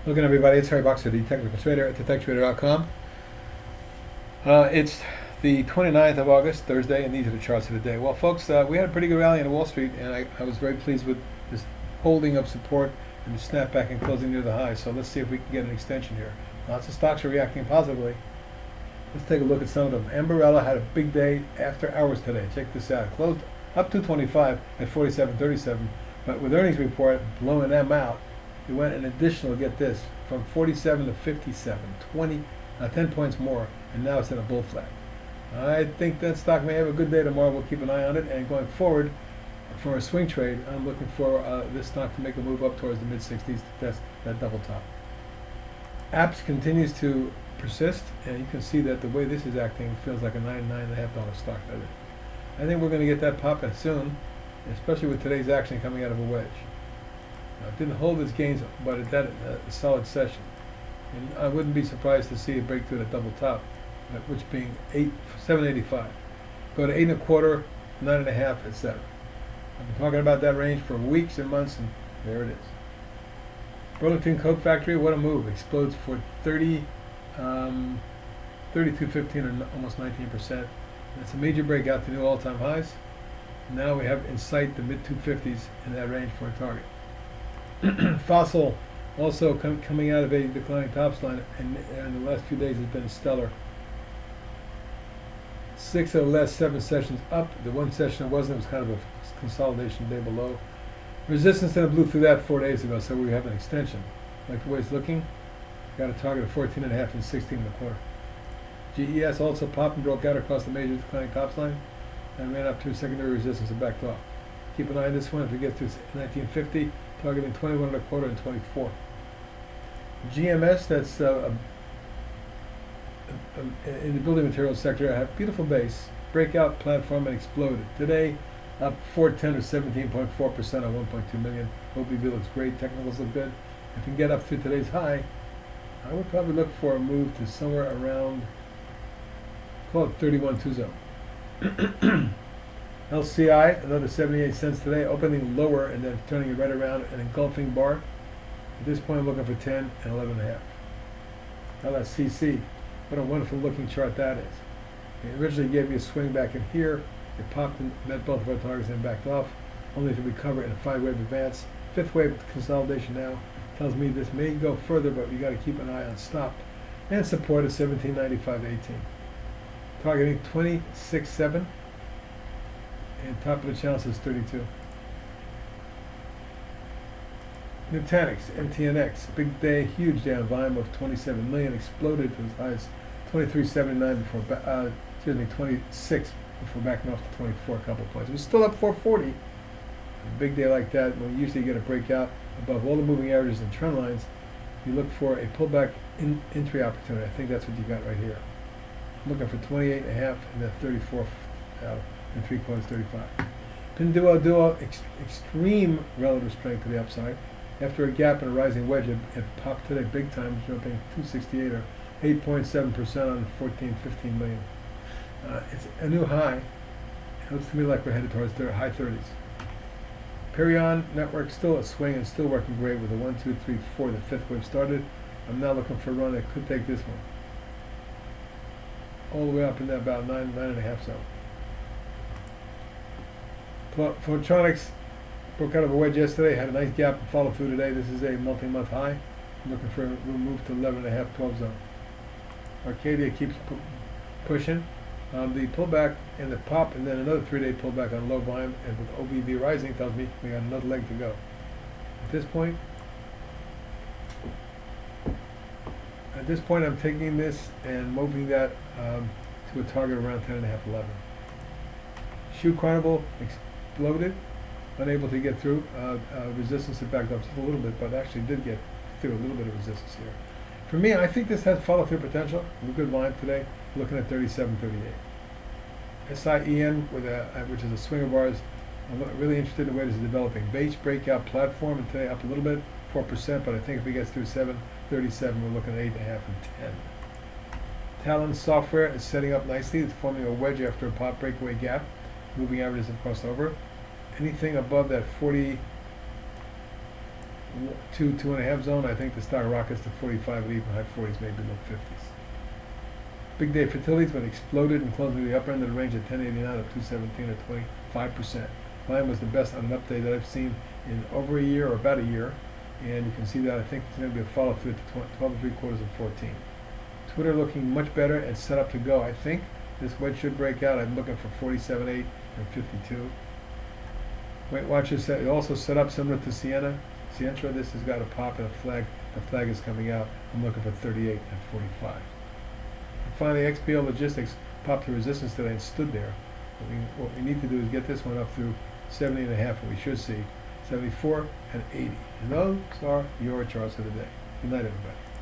Looking everybody, it's Harry Boxer, the technical trader at TWTR.com. It's the 29th of August, Thursday, and these are the charts of the day. Well, folks, we had a pretty good rally on Wall Street, and I was very pleased with this holding of support and the snapback and closing near the high. So let's see if we can get an extension here. Lots of stocks are reacting positively. Let's take a look at some of them. Ambarella had a big day after hours today. Check this out. Closed up 225 at 47.37, but with earnings report blowing them out, it went an additional, get this, from 47 to 57, 10 points more, and now it's in a bull flag. I think that stock may have a good day tomorrow. We'll keep an eye on it, and going forward for a swing trade, I'm looking for this stock to make a move up towards the mid-60s to test that double top. Apps continues to persist, and you can see that the way this is acting feels like a $9.5 stock. I think we're going to get that popping soon, especially with today's action coming out of a wedge. It didn't hold its gains, but it had a solid session. And I wouldn't be surprised to see it break through the double top, which being 785. Go to 8.25, 9.5, etc. I've been talking about that range for weeks and months, and there it is. Burlington Coat Factory, what a move. Explodes for 32.15 or almost 19%. That's a major breakout to new all-time highs. Now we have in sight the mid-250s in that range for a target. Fossil also coming out of a declining tops line, and the last few days has been stellar. 6 of the last 7 sessions up. The one session it wasn't, it was kind of a consolidation day below. Resistance then blew through that 4 days ago, so we have an extension. Like the way it's looking, got a target of 14.5 and 16.25. GES also popped and broke out across the major declining tops line and ran up to secondary resistance and backed off. Keep an eye on this one if we get to 1950, targeting 21.25 and 24. GMS, that's in the building materials sector, I have beautiful base, breakout platform, and exploded. Today, up 410 or 17.4% on 1.2 million. OBV looks great, technicals look good. If we can get up to today's high, I would probably look for a move to somewhere around, call it 31.2 zone. LCI, another 78 cents today, opening lower and then turning it right around an engulfing bar. At this point, I'm looking for 10 and 11.5. Now that's CC. What a wonderful looking chart that is. It originally gave you a swing back in here. It popped and met both of our targets and backed off, only to recover in a 5-wave advance. 5th wave consolidation now tells me this may go further, but you got to keep an eye on stop and support at 17.95 to 18. Targeting 26.7. And top of the channel says 32. Nutanix, NTNX, big day, huge day on volume of 27 million, exploded to as high as 23.79 before, 26 before backing off to 24 a couple points. It was still up 440. A big day like that, when you usually get a breakout above all the moving averages and trend lines, you look for a pullback entry opportunity. I think that's what you got right here. I'm looking for 28.5 and then 34 and 3/4, 35. Pinduoduo, extreme relative strength to the upside. After a gap and a rising wedge, it popped today big time, jumping 268 or 8.7% on 15 million. It's a new high. It looks to me like we're headed towards the high 30s. PERI network still a swing and still working great with a 1, 2, 3, 4. The 5th wave started. I'm now looking for a run that could take this one all the way up in that about 9.5 zone. Photonics broke out of a wedge yesterday, had a nice gap and follow through today. This is a multi-month high. I'm looking for a move to 11.5, 12 zone. Arcadia keeps pushing. The pullback and the pop, and then another 3-day pullback on low volume, and with OBV rising tells me we got another leg to go. At this point, I'm taking this and moving that to a target around 10.5, 11. Shoe Carnival exploded, unable to get through. Resistance had backed up just a little bit, but actually did get through a little bit of resistance here. For me, I think this has follow-through potential. With good volume today, looking at 37, 38. SIEN, which is a swing of ours. I'm really interested in the way this is developing. Base breakout platform, and today up a little bit, 4%, but I think if we get through 737, we're looking at 8.5 and 10. Talon Software is setting up nicely. It's forming a wedge after a pop breakaway gap. Moving averages have crossed over. Anything above that 40 two and a half zone, I think the stock rockets to 45 and even high 40s, maybe low 50s. Big day for utilities, but exploded and closed to the upper end of the range at 1089 up 217 or 25%. Volume was the best on an update that I've seen in over a year or about a year, and you can see that I think it's going to be a follow through to 12 and 3/4 and 14. Twitter looking much better and set up to go. I think this wedge should break out. I'm looking for 47.8 and 52. Weight Watchers said it also set up similar to Sientra. This has got a pop and a flag. The flag is coming out. I'm looking for 38 and 45. And finally, XPO Logistics popped to resistance today and stood there. What we need to do is get this one up through 70 and a half, and we should see 74 and 80. And those are your charts of the day. Good night, everybody.